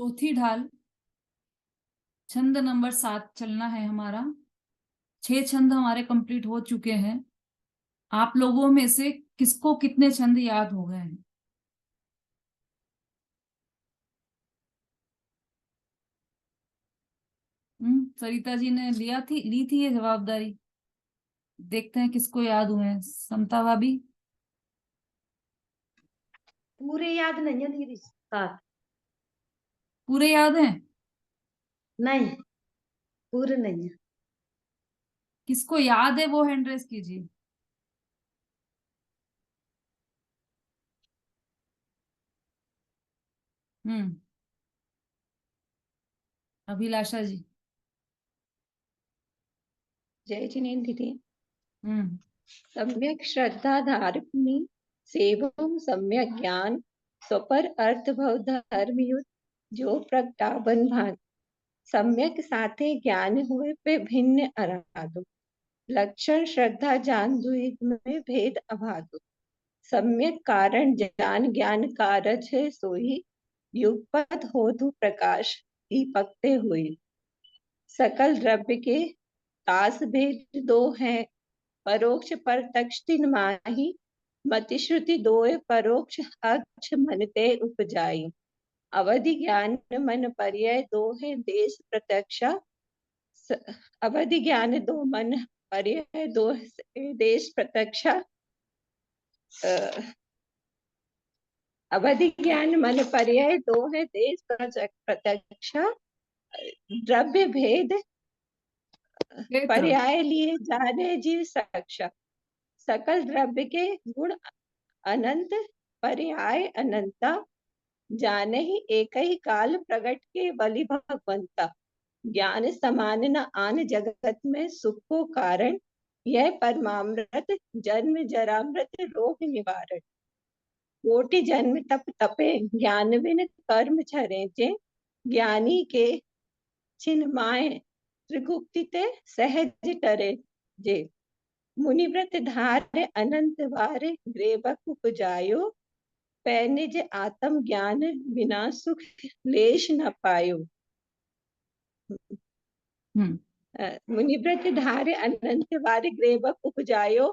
चौथी ढाल, छंद नंबर 7 चलना है हमारा। 6 छंद हमारे कंप्लीट हो चुके हैं। आप लोगों में से किसको कितने छंद याद हो गए हैं? सरिता जी ने ली थी ये जवाबदारी। देखते हैं किसको याद हुए हैं। समता भाभी? पूरे याद नहीं है दीदी। सात। पूरे याद हैं? नहीं, पूरे नहीं है। किसको याद है वो हैंड रेस कीजिए। हम्म। अभिलाषा जी? जय जिनेन्द्र दीदी। हम्म। सम्यक श्रद्धा धारणी सेवम सम्यक ज्ञान स्वपर अर्थ भव धर्म युत जो प्रगटावन भान सम्यक साथे ज्ञान हुए पे भिन्न आराधो लक्षण श्रद्धा जान दुहित में भेद अभादो सम्यक कारण जान ज्ञान कारज है सोई युगपत होतु प्रकाश दीपकते हुए सकल द्रव्य के तास भेद दो हैं परोक्ष प्रत्यक्ष तीन माही मति श्रुति दोय परोक्ष अक्ष मनते उपजाई अवधि ज्ञान मन पर्याय दो है देश प्रत्यक्षा अवधि ज्ञान दो मन पर्याय दो है देश प्रत्यक्षा अवधि ज्ञान मन पर्याय दो है देश प्रत्यक्षा द्रव्य भेद क्षेत्र। पर्याय लिए जाने जीव साक्षा सकल द्रव्य के गुण अनंत पर्याय अनंता जाने ही एक ही काल प्रगट के बलि भगवंता ज्ञान समान न आन जगत में सुख को कारण यह परमामृत जन्म जरामृत रोग निवारण कोटि जन्म तप तपे ज्ञान बिन कर्म छरे जे ज्ञानी के छिन माए त्रिगुप्ति ते सहज टरे जे मुनिव्रत धार अनंत वार ग्रेवक उपजायो पैनिज आत्म ज्ञान बिना सुख लेश न पायो मुनिव्रत धार अनंत वार ग्रेवक उपजायो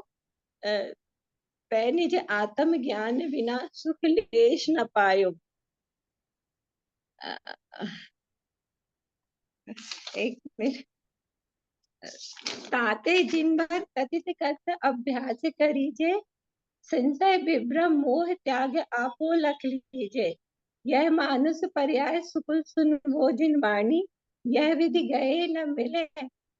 पैनिज आत्म ज्ञान बिना सुख लेश न पायो। एक मिनट। ताते जिन भर कथित करत अभ्यास करीजे संशय विभ्रम मोह त्याग आपो लख लीजे यह मानुष पर्याय सुकुल सुन भोजन वाणी यह विधि गए न मिले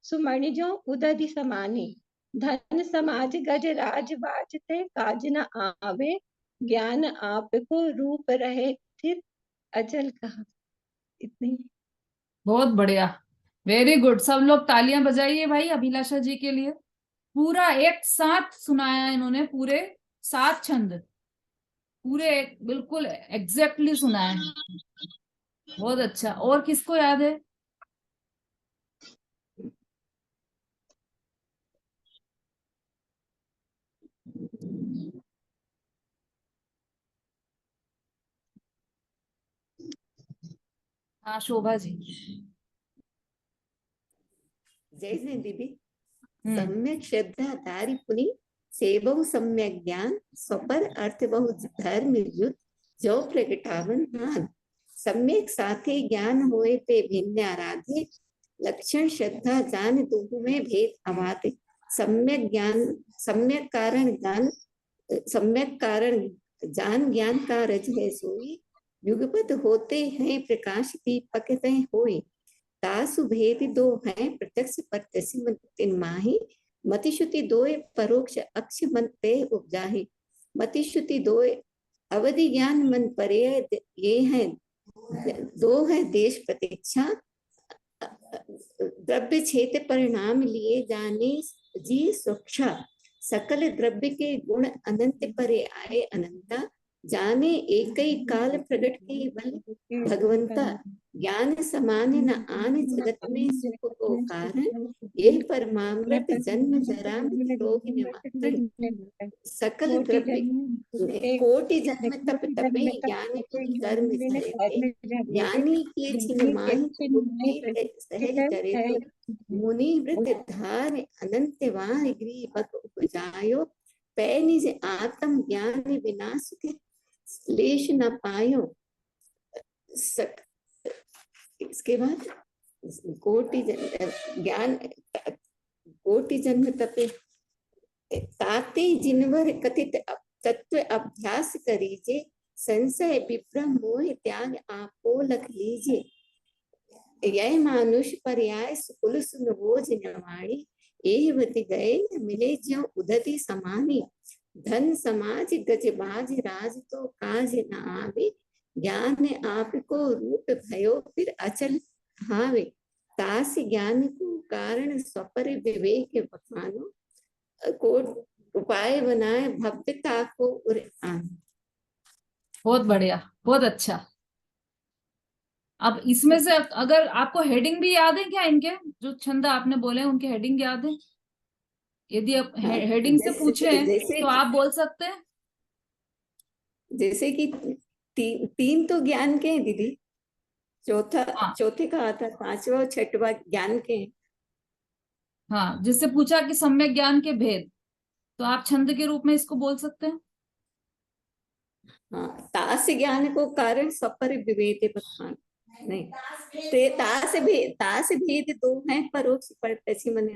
सुमणि जो उदधि समानी धन समाज गज राज बाजते काज न आवे ज्ञान आप को रूप रहे फिर अचल कहा। इतनी। बहुत बढ़िया। Very good. सब लोग तालियां बजाइए भाई अभिलाषा जी के लिए। पूरा एक साथ सुनाया इन्होंने, पूरे 7 छंद पूरे बिल्कुल एग्जैक्टली सुनाया है। बहुत अच्छा। और किसको याद है? हाँ शोभा जी। जय जय दीदी। हम्म। सम्यक श्रद्धा तारी पुनि सेवो सम्यक ज्ञान स्वपर अर्थ बहु धर्म युत जो प्रगटावन भान सम्यक साथे ज्ञान होए पे भिन्न आराधे लक्षण श्रद्धा जान दुहु में भेद अमाते सम्यक ज्ञान सम्यक कारण जान ज्ञान का रज है सोई युगपत होते हैं प्रकाश दीपकते होए तासु भेद दो हैं प्रत्यक्ष प्रत्यक्ष मन तिन माही मतिश्रुति दोय परोक्ष अक्ष मन ते उपजाहि मतिश्रुति दोय अवधि ज्ञान मन परे ये हैं दो है देश प्रतीक्षा द्रव्य क्षेत्र परिणाम लिए जाने जी सुक्षा सकल द्रव्य के गुण अनंत परे आए अनंता जाने एकई काल प्रगट केवल भगवंता, ज्ञान समान न आन जगत में सुख को कारण, यह परमामृत जन्म जरा मृत्यु रोग निवारण, सकल द्रव्य कोटि जन्म तप तपे, ज्ञान की कर्म धरे थे, ज्ञानी के छिन माहि बुद्धि सहज डरे थे, मुनि व्रत धार अनंत वार गृह बक उपजायो, पै निज आत्म ज्ञान विनाश के लेश न पायो। इसके बाद कोटि ज्ञान कोटि जन्म तपे, ताते जिनवर कथित तत्व अभ्यास करीजे, संशय विभ्रम मोह त्याग आपो लख लीजे, यह मानुष पर्याय सुकुल सुन बोझ नवाणी, एवति गए न मिले ज्यों उदति समानी, धन समाज गजबाज राज तो काज न आवे, ज्ञान आपको रूप भयो फिर अचल हावे, तास ज्ञान को कारण स्वपर विवेक बखानो, को उपाय बनाए भव्यता को उड़ान। बहुत बढ़िया, बहुत अच्छा। अब इसमें से अगर आपको हेडिंग भी याद है क्या, इनके जो छंद आपने बोले उनके हेडिंग याद है? यदि आप हेडिंग से पूछे तो आप बोल सकते हैं। जैसे कि तीन तो ज्ञान के हैं दीदी, चौथे का आता, पांचवा और छठवा ज्ञान के हैं। हाँ, जिससे पूछा कि सम्यक ज्ञान के भेद, तो आप छंद के रूप में इसको बोल सकते हैं। हाँ, तास ज्ञान को कारण स्वपर विवेक बखान, नहीं तास भेद दो हैं परोक्ष प्रत्यक्ष मन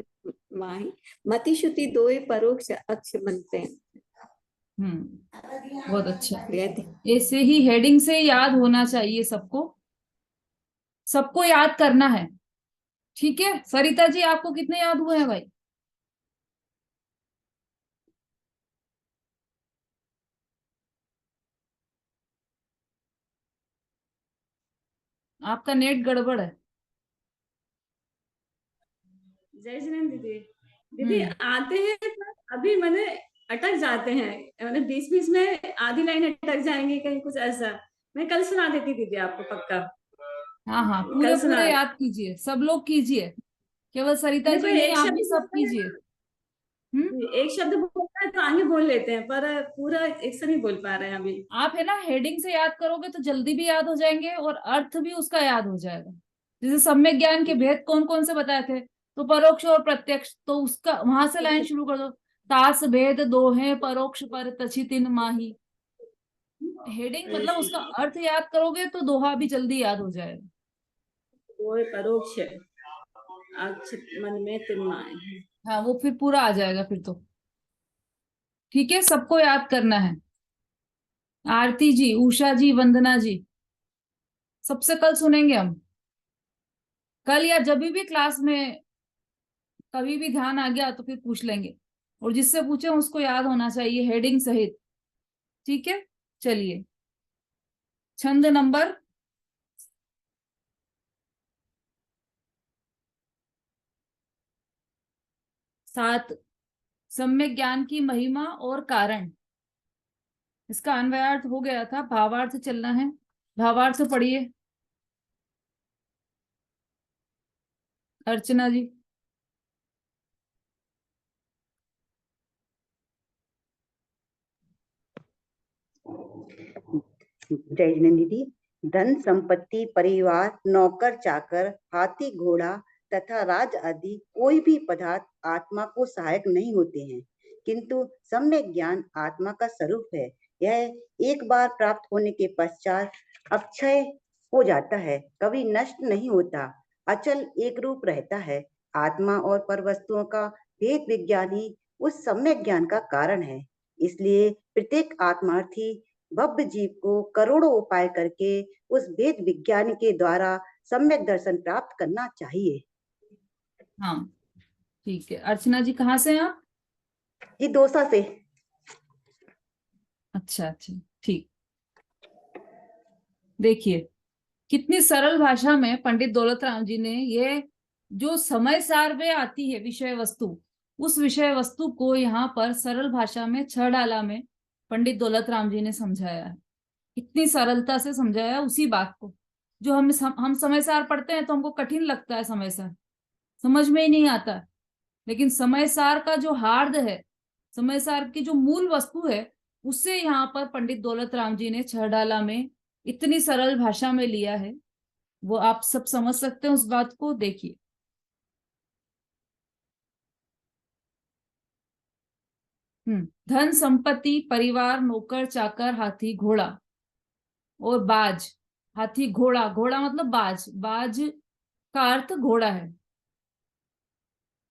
माही, मति श्रुति दो परोक्ष अक्ष बनते हैं। बहुत अच्छा। ऐसे ही हेडिंग से याद होना चाहिए सबको, सबको याद करना है। ठीक है सरिता जी, आपको कितने याद हुए हैं भाई? आपका नेट गड़बड़ है। जय जिनेन्द्र दीदी। दीदी आते हैं पर अभी मैंने अटक जाते हैं, मैंने बीच में आधी लाइन अटक जाएंगे कहीं, कुछ ऐसा। मैं कल सुना देती दीदी आपको पक्का। हाँ हाँ, पूरे याद कीजिए, सब लोग कीजिए, केवल सरिता जी नहीं, आप भी सब कीजिए। एक शब्द बोलता है तो आगे बोल लेते हैं, पर पूरा एक से नहीं बोल पा रहे हैं अभी। आप है ना हेडिंग से याद करोगे तो जल्दी भी याद हो जाएंगे और अर्थ भी उसका याद हो जाएगा। जैसे सम्यक ज्ञान के भेद कौन कौन से बताए थे, तो परोक्ष और प्रत्यक्ष, तो उसका वहां से लाइन शुरू कर दो, तास भेद दो है परोक्ष पर तछि तिन माही। हेडिंग मतलब उसका अर्थ याद करोगे तो दोहा भी जल्दी याद हो जाएगा। वो परोक्ष मन में तिन माही, हाँ वो फिर पूरा आ जाएगा फिर तो। ठीक है, सबको याद करना है। आरती जी, उषा जी, वंदना जी, सबसे कल सुनेंगे हम। कल या जब भी क्लास में कभी भी ध्यान आ गया तो फिर पूछ लेंगे, और जिससे पूछे उसको याद होना चाहिए हेडिंग सहित। ठीक है, चलिए छंद नंबर 7, सम्यक ज्ञान की महिमा और कारण। इसका अन्वयार्थ हो गया था, भावार्थ चलना है। भावार्थ पढ़िए अर्चना जी। जय जिनेन्द्र दीदी। धन संपत्ति, परिवार, नौकर चाकर, हाथी घोड़ा तथा राज आदि कोई भी पदार्थ आत्मा को सहायक नहीं होते हैं, किंतु सम्यक ज्ञान आत्मा का स्वरूप है। यह एक बार प्राप्त होने के पश्चात अक्षय हो जाता है, कभी नष्ट नहीं होता, अचल एक रूप रहता है। आत्मा और पर वस्तुओं का भेद विज्ञान ही उस सम्यक ज्ञान का कारण है। इसलिए प्रत्येक आत्मार्थी भव्य जीव को करोड़ों उपाय करके उस भेद विज्ञान के द्वारा सम्यक दर्शन प्राप्त करना चाहिए। हाँ ठीक है। अर्चना जी कहाँ से हैं आप? जी दौसा से। अच्छा अच्छा, ठीक। देखिए कितनी सरल भाषा में पंडित दौलत राम जी ने ये जो समय सार में आती है विषय वस्तु, उस विषय वस्तु को यहाँ पर सरल भाषा में 6 डाला में पंडित दौलत राम जी ने समझाया है, इतनी सरलता से समझाया उसी बात को जो हम समय सार पढ़ते हैं तो हमको कठिन लगता है, समय सार समझ में ही नहीं आता। लेकिन समय सार का जो हार्द है, समय सार की जो मूल वस्तु है, उससे यहाँ पर पंडित दौलत राम जी ने छह डाला में इतनी सरल भाषा में लिया है। वो आप सब समझ सकते हैं उस बात को, देखिए। धन संपत्ति परिवार नौकर चाकर हाथी घोड़ा और बाज। हाथी घोड़ा, घोड़ा मतलब बाज, बाज का अर्थ घोड़ा है।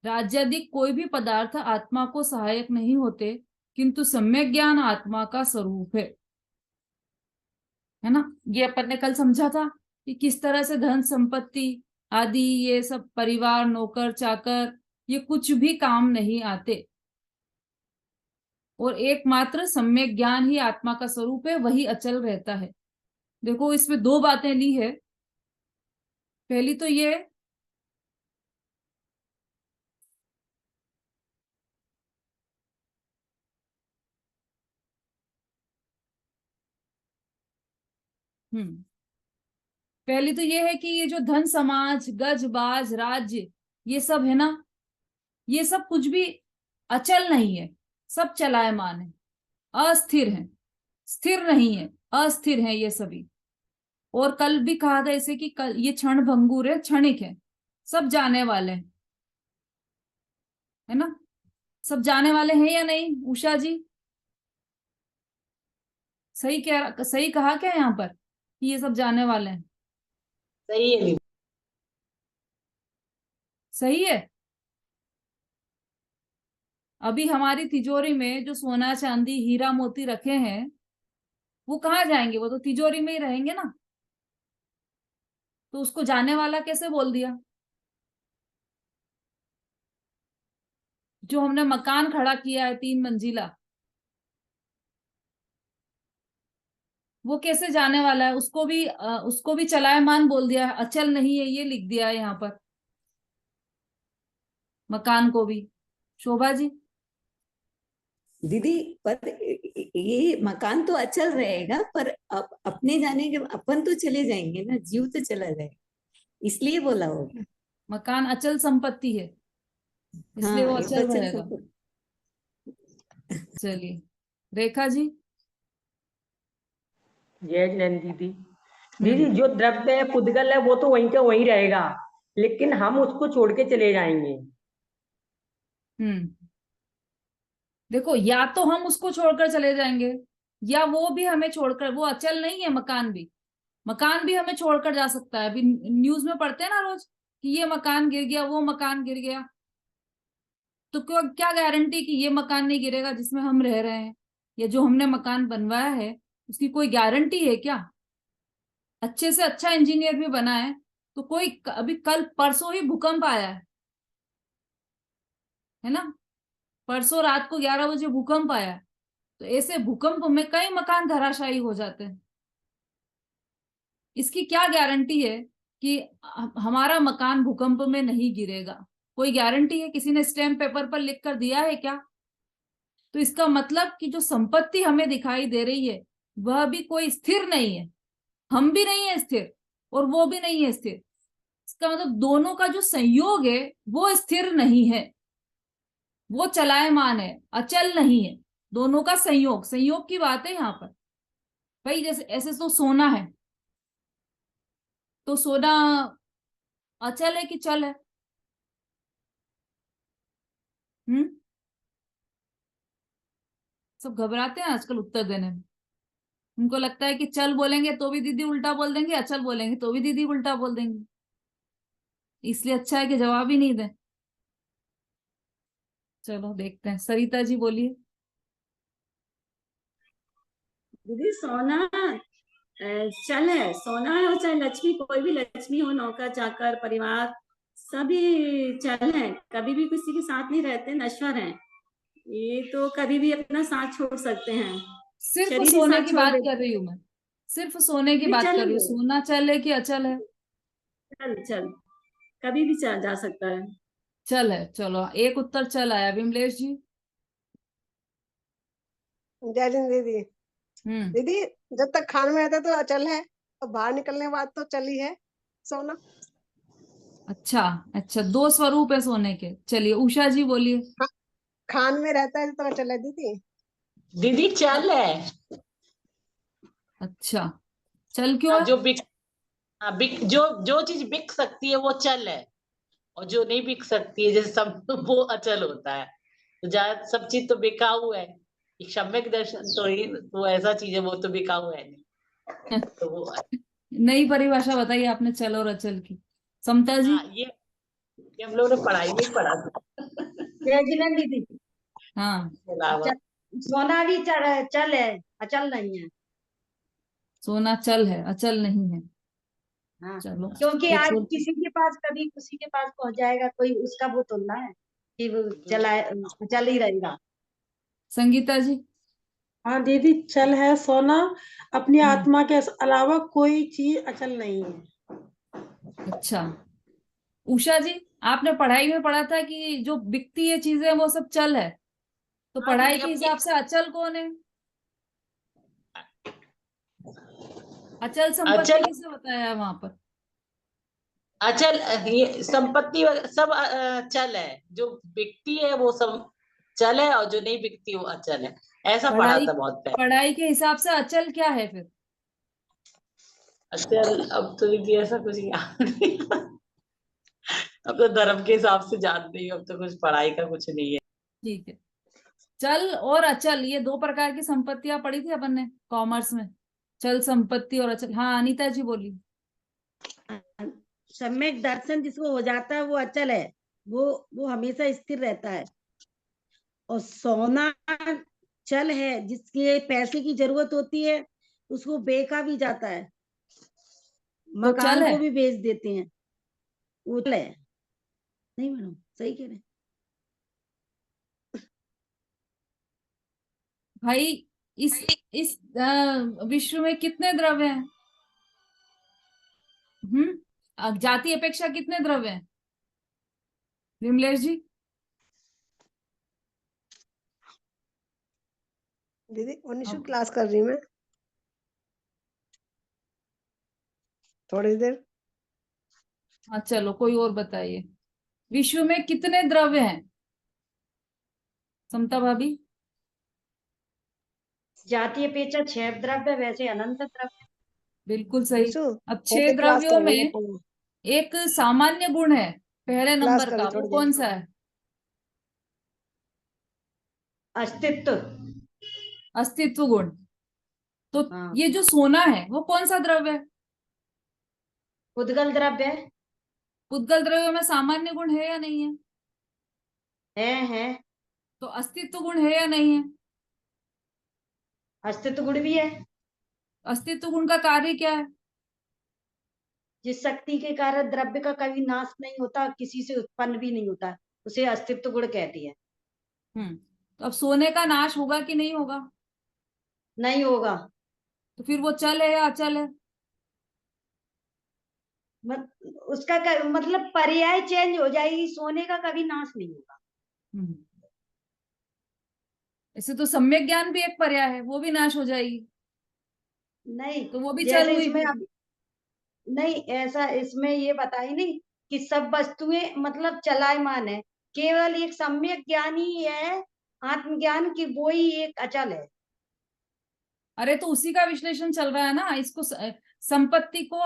राज्यादि कोई भी पदार्थ आत्मा को सहायक नहीं होते, किंतु सम्यक ज्ञान आत्मा का स्वरूप है ना। ये अपन ने कल समझा था कि किस तरह से धन संपत्ति आदि, ये सब परिवार नौकर चाकर, ये कुछ भी काम नहीं आते, और एकमात्र सम्यक ज्ञान ही आत्मा का स्वरूप है, वही अचल रहता है। देखो इसमें दो बातें ली है। पहली तो ये पहली तो ये है कि ये जो धन समाज गज बाज राज्य ये सब है ना, ये सब कुछ भी अचल नहीं है, सब चलायमान है, अस्थिर है, स्थिर नहीं है, अस्थिर है ये सभी। और कल भी कहा था इसे कि कल ये क्षण भंगुर है, क्षणिक है, सब जाने वाले हैं, है ना। सब जाने वाले हैं या नहीं उषा जी? सही कहा क्या यहाँ पर कि ये सब जाने वाले हैं? सही है। सही है। अभी हमारी तिजोरी में जो सोना चांदी हीरा मोती रखे हैं वो कहाँ जाएंगे? वो तो तिजोरी में ही रहेंगे ना। तो उसको जाने वाला कैसे बोल दिया? जो हमने मकान खड़ा किया है 3 मंजिला, वो कैसे जाने वाला है? उसको भी चलायमान बोल दिया है, अचल नहीं है ये लिख दिया है यहाँ पर। मकान को भी। शोभा जी? दीदी पर ये मकान तो अचल रहेगा, पर अपने जाने के अपन तो चले जाएंगे ना, जीव तो चला जाएगा, इसलिए बोला होगा। मकान अचल संपत्ति है, इसलिए हाँ, वो ये तो अचल अचल रहेगा। संपत्ति। चलिए रेखा जी। जय जैन दीदी। दीदी जो द्रव्य है पुद्गल है वो तो वहीं का वहीं रहेगा, लेकिन हम उसको छोड़ के चले जाएंगे। देखो, या तो हम उसको छोड़कर चले जाएंगे या वो भी हमें छोड़कर, वो अचल नहीं है मकान भी। मकान भी हमें छोड़कर जा सकता है। अभी न्यूज में पढ़ते हैं ना रोज कि ये मकान गिर गया, वो मकान गिर गया। तो क्यों, क्या गारंटी कि ये मकान नहीं गिरेगा जिसमें हम रह रहे हैं, या जो हमने मकान बनवाया है उसकी कोई गारंटी है क्या? अच्छे से अच्छा इंजीनियर भी बना है तो कोई, अभी कल परसों ही भूकंप आया है ना। परसों रात को 11 बजे भूकंप आया। तो ऐसे भूकंप में कई मकान धराशायी हो जाते हैं। इसकी क्या गारंटी है कि हमारा मकान भूकंप में नहीं गिरेगा? कोई गारंटी है? किसी ने स्टैम्प पेपर पर लिख कर दिया है क्या? तो इसका मतलब कि जो संपत्ति हमें दिखाई दे रही है वह भी कोई स्थिर नहीं है, हम भी नहीं है स्थिर और वो भी नहीं है स्थिर। इसका मतलब दोनों का जो संयोग है वो स्थिर नहीं है, वो चलायमान है, अचल नहीं है। दोनों का संयोग, संयोग की बात है यहाँ पर। भाई जैसे ऐसे तो सोना है, तो सोना अचल है कि चल है? सब घबराते हैं आजकल उत्तर देने में। उनको लगता है कि चल बोलेंगे तो भी दीदी उल्टा बोल देंगे, अचल बोलेंगे तो भी दीदी उल्टा बोल देंगे, इसलिए अच्छा है कि जवाब ही नहीं दें। चलो देखते हैं, सरिता जी बोलिए। दीदी सोना चल है, सोना है, चाहे लक्ष्मी, कोई भी लक्ष्मी हो, नौकर चाकर परिवार सभी चल है, कभी भी किसी के साथ नहीं रहते, नश्वर हैं। ये तो कभी भी अपना साथ छोड़ सकते हैं, सिर्फ शरीर ही सोने साथ की छोड़ बात देते कर रही हूँ मैं, सिर्फ सोने की हैं। बात चल कर रही हूँ। सोना चल है कि अचल है? चल चल, कभी भी चल जा सकता है। चल है। चलो एक उत्तर चल आया। विमलेश जी? जय जिन दीदी। हम्म। दीदी जब तक खान में रहता तो अचल है, और बाहर निकलने के बाद तो चली है सोना। अच्छा अच्छा, दो स्वरूप है सोने के। चलिए उषा जी बोलिए। खान में रहता है तो अचल है दीदी। दीदी चल है। अच्छा, चल क्यों है? जो बिक हाँ, जो चीज बिक सकती है वो चल है, और जो नहीं बिक सकती है जैसे सब वो अचल होता है। तो सब चीज तो बिकाऊ है। एक सम्यक दर्शन तो ही वो ऐसा चीज है, वो तो बिकाऊ है नहीं। तो वो नई परिभाषा बताइए आपने चल और अचल की। समता जी। हाँ, ये हम लोग ने पढ़ाई में पढ़ा था। जय जिनेंद्र दीदी। हाँ, इसके अलावा सोना भी चल है, अचल नहीं है। सोना चल है, अचल नहीं है। हाँ, चलो क्योंकि एक आज और। किसी के पास कभी किसी के पास पहुंच जाएगा कोई, उसका वो तुलना है कि वो चल ही रहेगा। संगीता जी। हाँ दीदी, चल है सोना, अपनी हम्म। आत्मा के अलावा कोई चीज अचल नहीं है। अच्छा, उषा जी, आपने पढ़ाई में पढ़ा था कि जो बिकती है चीजें वो सब चल है, तो हाँ पढ़ाई दीदी, के अपनी हिसाब से अचल कौन है? अचल संपत्ति अचल किसे बताया है वहां पर? अचल ये संपत्ति सब चल है। जो बिकती है वो सब चल है, और जो नहीं बिकती वो अचल है। ऐसा पढ़ा पढ़ाई था बहुत पहले। पढ़ाई के हिसाब से अचल क्या है फिर? अचल अब तो दीदी ऐसा कुछ याद नहीं। अब तो धर्म के हिसाब से जान रही हूँ, अब तो कुछ पढ़ाई का कुछ नहीं है। ठीक है। चल और अचल, ये दो प्रकार की संपत्तियां पढ़ी थी अपन ने कॉमर्स में। चल संपत्ति और अचल। हाँ अनीता जी बोली। सम्यक दर्शन जिसको हो जाता है वो अचल है, वो हमेशा स्थिर रहता है। और सोना चल है, जिसके पैसे की जरूरत होती है उसको बेचा भी जाता है, तो चल मकान है को भी बेच देते हैं, वो चल है। नहीं मैडम, सही कह रहे हैं। भाई। इस विश्व में कितने द्रव्य हैं? जाति अपेक्षा कितने द्रव्य हैं विमलेश जी? दीदी 19वीं अब क्लास कर रही मैं, थोड़ी देर। हाँ चलो कोई और बताइए। विश्व में कितने द्रव्य हैं समता भाभी? जातीय अपेक्षा 6 द्रव्य, वैसे अनंत द्रव्य। बिल्कुल सही। निशु अब होते 6 क्लास द्रव्यों कर रही में है, एक सामान्य गुण है पहले क्लास नंबर कर का, रही वो थोड़ी देर। कौन सा है? अस्तित्व। अस्तित्व गुण। तो हाँ, ये जो सोना है वो कौन सा द्रव्य है? उद्गल द्रव्य उद्गल द्रव्यों में सामान्य गुण है या नहीं है? है। तो अस्तित्व गुण है या नहीं है? अस्तित्व गुण भी है। अस्तित्व गुण का कार्य क्या है? जिस शक्ति के कारण द्रव्य का कभी नाश नहीं होता, किसी से उत्पन्न भी नहीं होता, उसे अस्तित्व गुण कहती है। तो अब सोने का नाश होगा कि नहीं होगा? नहीं होगा। तो फिर वो चल है या अचल है? उसका मतलब पर्याय चेंज हो जाएगी, सोने का कभी नाश नहीं होगा। ऐसे तो सम्यक ज्ञान भी एक पर्याय है, वो भी नाश हो जाएगी, नहीं, तो वो भी चल जैसे हुई इसमें फिर। अब नहीं, ऐसा इसमें ये बताई नहीं कि सब वस्तुएं मतलब चलायमान है, केवल एक सम्यक ज्ञान ही है आत्मज्ञान की, वो ही एक अचल है। अरे तो उसी का विश्लेषण चल रहा है ना। इसको संपत्ति को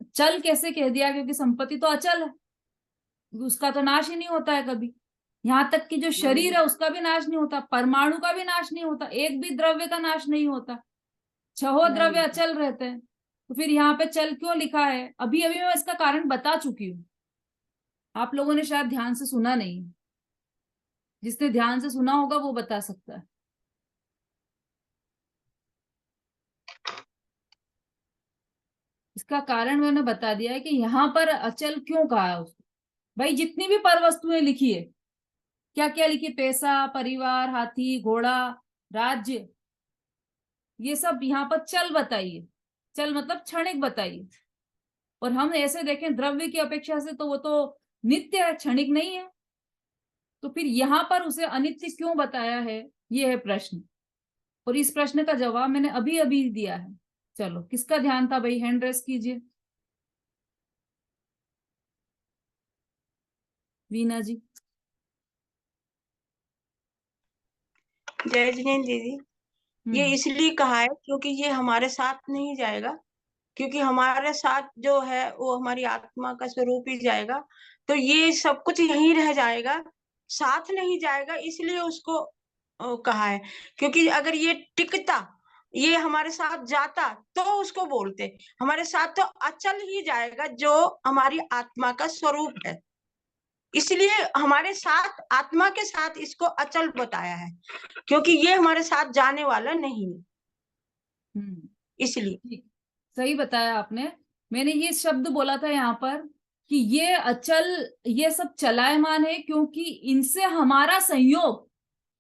चल कैसे कह दिया? क्योंकि संपत्ति तो अचल है, उसका तो नाश ही नहीं होता है कभी। यहाँ तक कि जो शरीर है उसका भी नाश नहीं होता, परमाणु का भी नाश नहीं होता, एक भी द्रव्य का नाश नहीं होता, छह नहीं द्रव्य होता। अचल रहते हैं। तो फिर यहाँ पे चल क्यों लिखा है? अभी अभी मैं इसका कारण बता चुकी हूँ, आप लोगों ने शायद ध्यान से सुना नहीं। जिसने ध्यान से सुना होगा वो बता सकता है। इसका कारण मैंने बता दिया है कि यहाँ पर अचल क्यों कहा है उसको। भाई जितनी भी पर वस्तुएं लिखी है, क्या क्या लिखी? पैसा, परिवार, हाथी, घोड़ा, राज्य, ये सब यहाँ पर चल बताइए। चल मतलब क्षणिक बताइए। और हम ऐसे देखें द्रव्य की अपेक्षा से तो वो तो नित्य है, क्षणिक नहीं है। तो फिर यहाँ पर उसे अनित्य क्यों बताया है, ये है प्रश्न। और इस प्रश्न का जवाब मैंने अभी अभी दिया है। चलो, किसका ध्यान था भाई? हैंड रेस कीजिए। वीना जी। जय जिनेन्द्र दीदी, ये इसलिए कहा है क्योंकि ये हमारे साथ नहीं जाएगा, क्योंकि हमारे साथ जो है वो हमारी आत्मा का स्वरूप ही जाएगा, तो ये सब कुछ यहीं रह जाएगा, साथ नहीं जाएगा, इसलिए उसको कहा है। क्योंकि अगर ये टिकता, ये हमारे साथ जाता तो उसको बोलते, हमारे साथ तो अचल ही जाएगा जो हमारी आत्मा का स्वरूप है, इसलिए हमारे साथ आत्मा के साथ इसको अचल बताया है, क्योंकि ये हमारे साथ जाने वाला नहीं है, इसलिए। सही बताया आपने। मैंने ये शब्द बोला था यहाँ पर कि ये अचल, ये सब चलायमान है, क्योंकि इनसे हमारा संयोग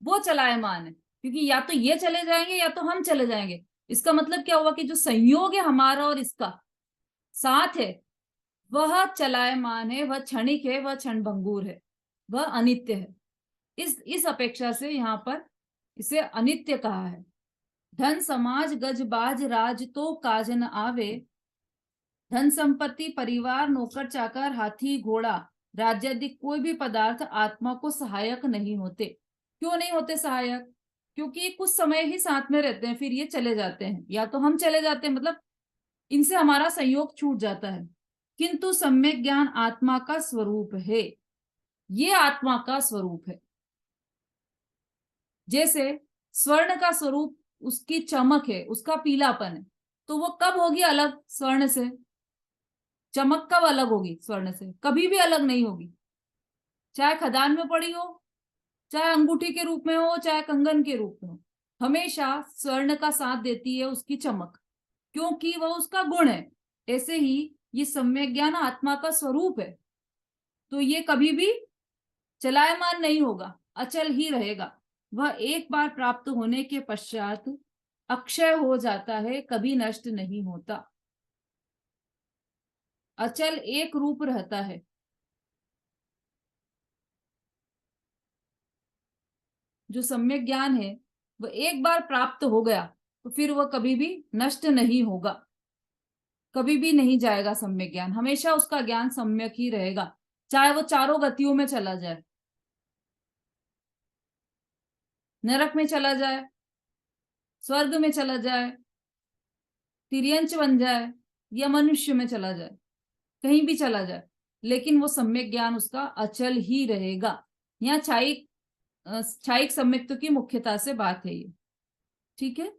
वो चलायमान है, क्योंकि या तो ये चले जाएंगे या तो हम चले जाएंगे। इसका मतलब क्या हुआ कि जो संयोग है हमारा और इसका साथ है, वह चलायमान है, वह क्षणिक है, वह क्षणभंगुर है, वह अनित्य है। इस अपेक्षा से यहाँ पर इसे अनित्य कहा है। धन समाज गज बाज राज तो काज न आवे, धन संपत्ति परिवार नौकर चाकर हाथी घोड़ा राज्यादि कोई भी पदार्थ आत्मा को सहायक नहीं होते। क्यों नहीं होते सहायक? क्योंकि कुछ समय ही साथ में रहते हैं, फिर ये चले जाते हैं, या तो हम चले जाते हैं, मतलब इनसे हमारा संयोग छूट जाता है। किंतु सम्यक ज्ञान आत्मा का स्वरूप है, ये आत्मा का स्वरूप है। जैसे स्वर्ण का स्वरूप उसकी चमक है, उसका पीलापन है, तो वो कब होगी अलग स्वर्ण से? चमक कब अलग होगी स्वर्ण से? कभी भी अलग नहीं होगी, चाहे खदान में पड़ी हो, चाहे अंगूठी के रूप में हो, चाहे कंगन के रूप में हो, हमेशा स्वर्ण का साथ देती है उसकी चमक, क्योंकि वह उसका गुण है। ऐसे ही ये सम्यक ज्ञान आत्मा का स्वरूप है, तो ये कभी भी चलायमान नहीं होगा, अचल ही रहेगा। वह एक बार प्राप्त होने के पश्चात अक्षय हो जाता है, कभी नष्ट नहीं होता, अचल एक रूप रहता है। जो सम्यक ज्ञान है वह एक बार प्राप्त हो गया तो फिर वह कभी भी नष्ट नहीं होगा, कभी भी नहीं जाएगा सम्यक ज्ञान, हमेशा उसका ज्ञान सम्यक ही रहेगा, चाहे वो चारों गतियों में चला जाए, नरक में चला जाए, स्वर्ग में चला जाए, तिर्यंच बन जाए, या मनुष्य में चला जाए, कहीं भी चला जाए, लेकिन वो सम्यक ज्ञान उसका अचल ही रहेगा। यहाँ क्षायिक सम्यक्त्व की मुख्यता से बात है ये, ठीक है।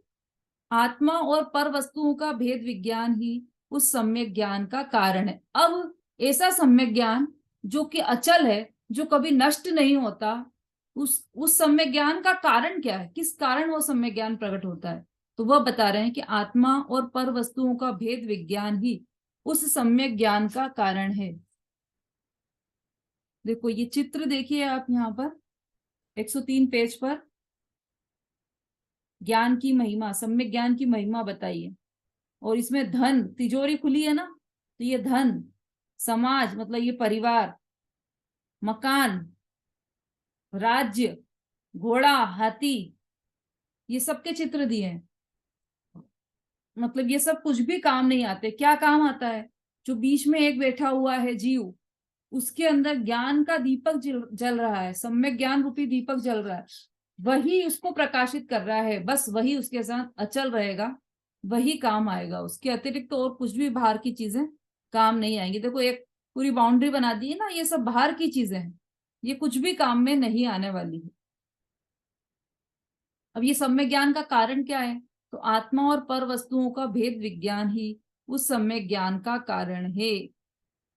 आत्मा और पर वस्तुओं का भेद विज्ञान ही उस सम्यक ज्ञान का कारण है। अब ऐसा सम्यक ज्ञान जो कि अचल है, जो कभी नष्ट नहीं होता, उस सम्यक ज्ञान का कारण क्या है? किस कारण वो सम्यक ज्ञान प्रकट होता है? तो वह बता रहे हैं कि आत्मा और पर वस्तुओं का भेद विज्ञान ही उस सम्यक ज्ञान का कारण है। देखो ये चित्र देखिए आप यहाँ पर 103 पेज पर, ज्ञान की महिमा, सम्यक ज्ञान की महिमा बताइए। और इसमें धन, तिजोरी खुली है ना, तो ये धन, समाज मतलब ये परिवार, मकान, राज्य, घोड़ा, हाथी, ये सबके चित्र दिए हैं। मतलब ये सब कुछ भी काम नहीं आते। क्या काम आता है? जो बीच में एक बैठा हुआ है जीव, उसके अंदर ज्ञान का दीपक जल रहा है, सम्यक ज्ञान रूपी दीपक जल रहा है, वही उसको प्रकाशित कर रहा है, बस वही उसके साथ अचल रहेगा, वही काम आएगा, उसके अतिरिक्त तो और कुछ भी बाहर की चीजें काम नहीं आएंगी। देखो एक पूरी बाउंड्री बना दी है ना, ये सब बाहर की चीजें हैं, ये कुछ भी काम में नहीं आने वाली है। अब ये सम्यक ज्ञान का कारण क्या है? तो आत्मा और पर वस्तुओं का भेद विज्ञान ही उस सम्यक ज्ञान का कारण है।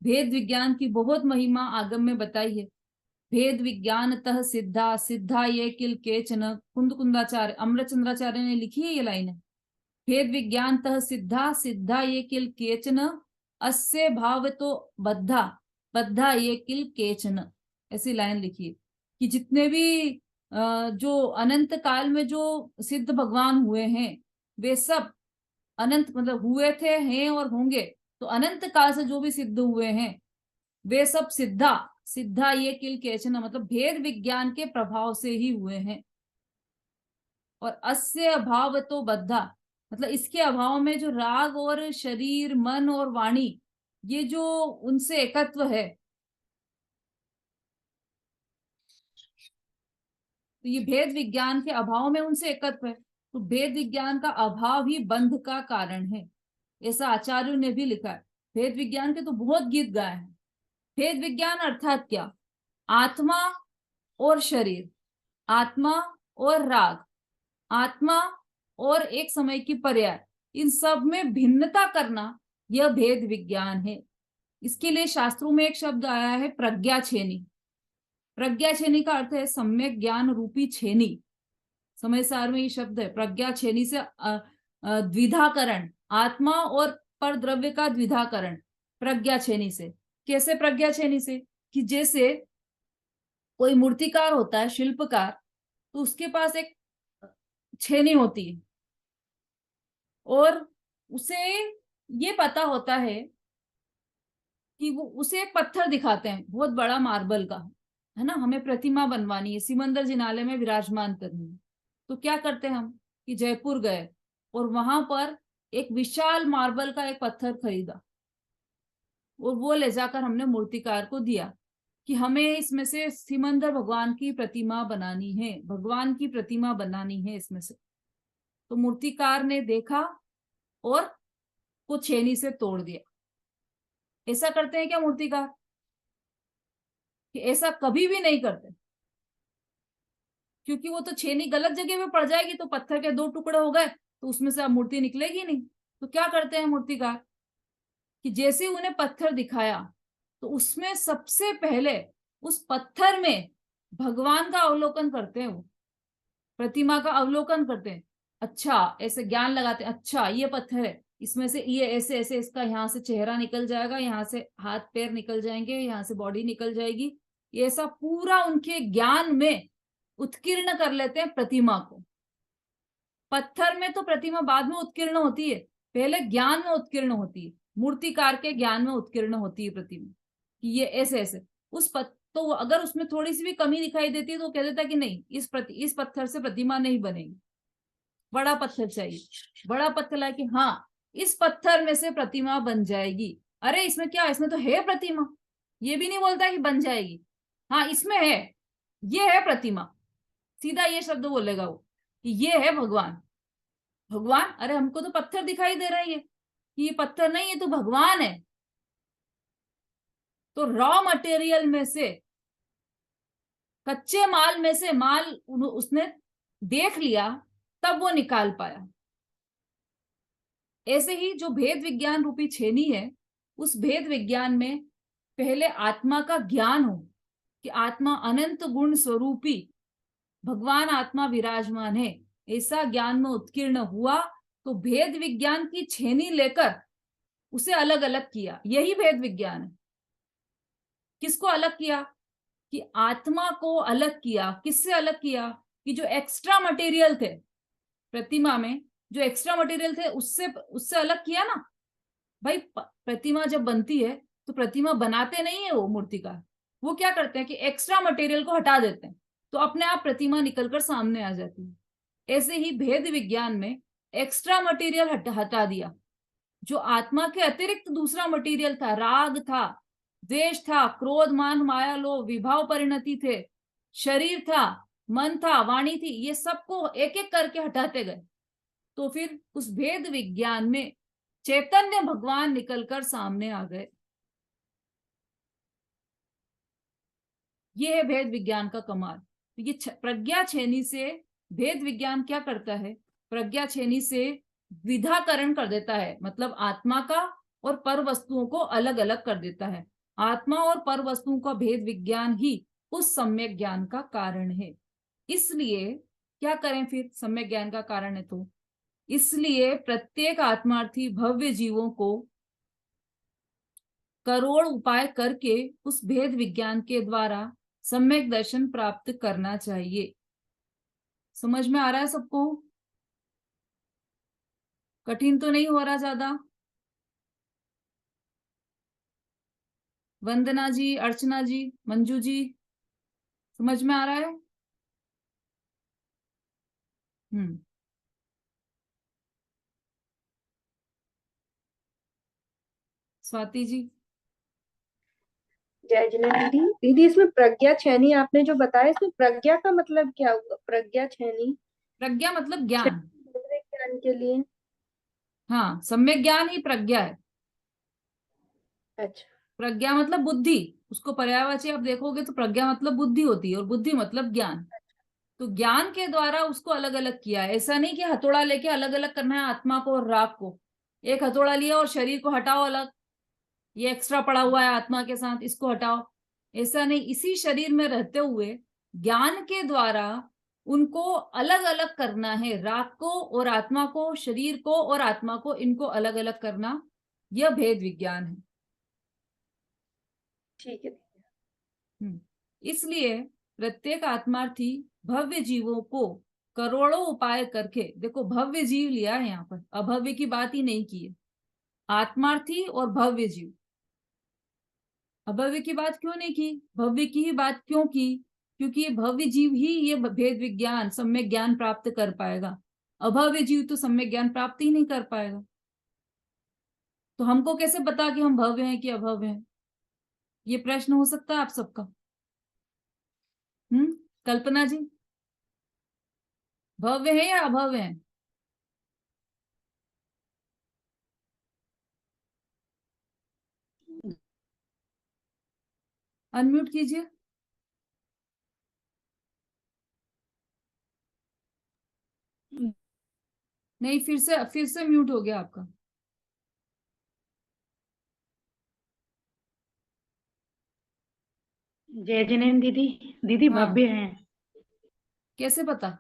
भेद विज्ञान की बहुत महिमा आगम में बताई है। भेद विज्ञानतः सिद्धा, सिद्धा ये किल केचन, कुंद कुंदाचार्य अमृतचंद्राचार्य ने लिखी है ये लाइन है। भेद विज्ञानतः सिद्धा, सिद्धा ये किल केचन, अस्य भाव तो बद्धा, बद्धा ये किल केचन, ऐसी लाइन लिखी है कि जितने भी जो अनंत काल में जो सिद्ध भगवान हुए हैं, वे सब अनंत मतलब हुए थे, हैं और होंगे, तो अनंत काल से जो भी सिद्ध हुए हैं वे सब सिद्धा, सिद्धा ये किल केचन मतलब भेद विज्ञान के प्रभाव से ही हुए हैं। और अस्य अभाव तो बद्धा, मतलब इसके अभाव में जो राग और शरीर, मन और वाणी, ये जो उनसे एकत्व है, तो ये भेद विज्ञान के अभाव में उनसे एकत्व है, तो भेद विज्ञान का अभाव ही बंध का कारण है, ऐसा आचार्यों ने भी लिखा है। भेद विज्ञान के तो बहुत गीत गाए हैं। भेद विज्ञान अर्थात क्या? आत्मा और शरीर, आत्मा और राग, आत्मा और एक समय की पर्याय, इन सब में भिन्नता करना, यह भेद विज्ञान है। इसके लिए शास्त्रों में एक शब्द आया है प्रज्ञा छेनी। प्रज्ञा छेनी का अर्थ है सम्यक ज्ञान रूपी छेनी। समय सार में ये शब्द है। प्रज्ञा छेनी से द्विधाकरण, आत्मा और पर द्रव्य का द्विधाकरण प्रज्ञा छेनी से। कैसे प्रज्ञा छेनी से? कि जैसे कोई मूर्तिकार होता है, शिल्पकार, तो उसके पास एक छेनी होती है और उसे ये पता होता है कि वो उसे एक पत्थर दिखाते हैं बहुत बड़ा मार्बल का, है ना, हमें प्रतिमा बनवानी है, सिमंदर जिनालय में विराजमान करनी है। तो क्या करते हैं हम कि जयपुर गए और वहां पर एक विशाल मार्बल का एक पत्थर खरीदा और वो ले जाकर हमने मूर्तिकार को दिया कि हमें इसमें से सिमंदर भगवान की प्रतिमा बनानी है, भगवान की प्रतिमा बनानी है इसमें से। तो मूर्तिकार ने देखा और वो छेनी से तोड़ दिया। ऐसा करते हैं क्या मूर्तिकार? कि ऐसा कभी भी नहीं करते, क्योंकि वो तो छेनी गलत जगह पे पड़ जाएगी तो पत्थर के दो टुकड़े हो गए तो उसमें से अब मूर्ति निकलेगी नहीं। तो क्या करते हैं मूर्तिकार कि जैसे उन्हें पत्थर दिखाया तो उसमें सबसे पहले उस पत्थर में भगवान का अवलोकन करते हैं, वो प्रतिमा का अवलोकन करते हैं। अच्छा, ऐसे ज्ञान लगाते हैं, अच्छा ये पत्थर है, इसमें से ये ऐसे ऐसे इसका यहाँ से चेहरा निकल जाएगा, यहाँ से हाथ पैर निकल जाएंगे, यहाँ से बॉडी निकल जाएगी। ये ऐसा पूरा उनके ज्ञान में उत्कीर्ण कर लेते हैं प्रतिमा को। पत्थर में तो प्रतिमा बाद में उत्कीर्ण होती है, पहले ज्ञान में उत्कीर्ण होती है, मूर्तिकार के ज्ञान में उत्कीर्ण होती है प्रतिमा कि ये ऐसे ऐसे। तो अगर उसमें थोड़ी सी भी कमी दिखाई देती है तो कह देता है कि नहीं, इस पत्थर से प्रतिमा नहीं बनेगी, बड़ा पत्थर चाहिए। बड़ा पत्थर लाए कि हाँ इस पत्थर में से प्रतिमा बन जाएगी। अरे इसमें क्या, इसमें तो है प्रतिमा, ये भी नहीं बोलता कि बन जाएगी, हाँ इसमें है, ये है प्रतिमा, सीधा ये शब्द बोलेगा वो कि ये है भगवान। भगवान, अरे हमको तो पत्थर दिखाई दे रही है कि ये पत्थर नहीं, ये तो भगवान है। तो रॉ मटेरियल में से, कच्चे माल में से माल उसने देख लिया, तब वो निकाल पाया। ऐसे ही जो भेद विज्ञान रूपी छेनी है, उस भेद विज्ञान में पहले आत्मा का ज्ञान हो कि आत्मा अनंत गुण स्वरूपी भगवान आत्मा विराजमान है, ऐसा ज्ञान में उत्कीर्ण हुआ तो भेद विज्ञान की छेनी लेकर उसे अलग अलग किया। यही भेद विज्ञान है। किसको अलग किया? कि आत्मा को अलग किया। किससे अलग किया? कि जो एक्स्ट्रा मटेरियल थे प्रतिमा में, जो एक्स्ट्रा मटेरियल थे उससे अलग किया ना। भाई प्रतिमा जब बनती है तो प्रतिमा बनाते नहीं है वो मूर्तिकार, वो क्या करते हैं कि एक्स्ट्रा मटेरियल को हटा देते हैं तो अपने आप प्रतिमा निकलकर सामने आ जाती है। ऐसे ही भेद विज्ञान में एक्स्ट्रा मटेरियल हटा दिया, जो आत्मा के अतिरिक्त दूसरा मटेरियल था, राग था, द्वेष था, क्रोध, मान, माया, लोभ, विभाव, परिणति थे, शरीर था, मन था, वाणी थी, ये सबको एक एक करके हटाते गए। तो फिर उस भेद विज्ञान में चैतन्य भगवान निकलकर सामने आ गए। ये है भेद विज्ञान का कमाल। तो ये प्रज्ञा छेनी से भेद विज्ञान क्या करता है? प्रज्ञा छेनी से द्विधाकरण कर देता है, मतलब आत्मा का और पर वस्तुओं को अलग अलग कर देता है। आत्मा और पर वस्तुओं का भेद विज्ञान ही उस सम्यक ज्ञान का कारण है। इसलिए क्या करें फिर? सम्यक ज्ञान का कारण है तो इसलिए प्रत्येक आत्मार्थी भव्य जीवों को करोड़ उपाय करके उस भेद विज्ञान के द्वारा सम्यक दर्शन प्राप्त करना चाहिए। समझ में आ रहा है सबको? कठिन तो नहीं हो रहा ज्यादा? वंदना जी, अर्चना जी, मंजू जी, समझ में आ रहा है? हम्म। स्वाति जी। जय जिनेन्द्र दीदी। दीदी इसमें प्रज्ञा छेनी आपने जो बताया, इसमें प्रज्ञा का मतलब क्या हुआ? प्रज्ञा छेनी, प्रज्ञा मतलब ज्ञान। ज्ञान के लिए। हाँ, सम्यक ज्ञान ही प्रज्ञा है। अच्छा। प्रज्ञा मतलब बुद्धि, उसको पर्यायवाची आप देखोगे तो प्रज्ञा मतलब बुद्धि होती है, और बुद्धि मतलब ज्ञान। तो ज्ञान के द्वारा उसको अलग अलग किया है। ऐसा नहीं कि हथौड़ा लेके अलग अलग करना है आत्मा को और राग को। एक हथौड़ा लिया और शरीर को हटाओ अलग, ये एक्स्ट्रा पड़ा हुआ है आत्मा के साथ, इसको हटाओ। ऐसा नहीं, इसी शरीर में रहते हुए ज्ञान के द्वारा उनको अलग अलग करना है। राग को और आत्मा को, शरीर को और आत्मा को, इनको अलग अलग करना, यह भेद विज्ञान है। ठीक है। इसलिए प्रत्येक आत्मार्थी भव्य जीवों को करोड़ों उपाय करके, देखो भव्य जीव लिया है यहाँ पर, अभव्य की बात ही नहीं की है। आत्मार्थी और भव्य जीव, अभव्य की बात क्यों नहीं की, भव्य की ही बात क्यों की? क्योंकि ये भव्य जीव ही ये भेद विज्ञान, सम्यक ज्ञान प्राप्त कर पाएगा। अभव्य जीव तो सम्यक ज्ञान प्राप्त ही नहीं कर पाएगा। तो हमको कैसे पता कि हम भव्य हैं कि अभव्य हैं? ये प्रश्न हो सकता है आप सबका। कल्पना जी, भव्य है या अभव्य है? अनम्यूट कीजिए। नहीं, फिर से म्यूट हो गया आपका। जय जिनेन्द्र दीदी। दीदी हाँ, भव्य हैं। कैसे पता?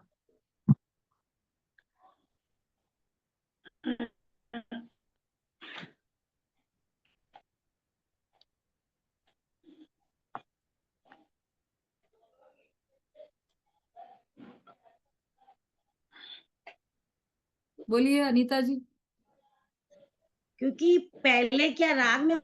बोलिए अनीता जी। क्योंकि पहले क्या राग में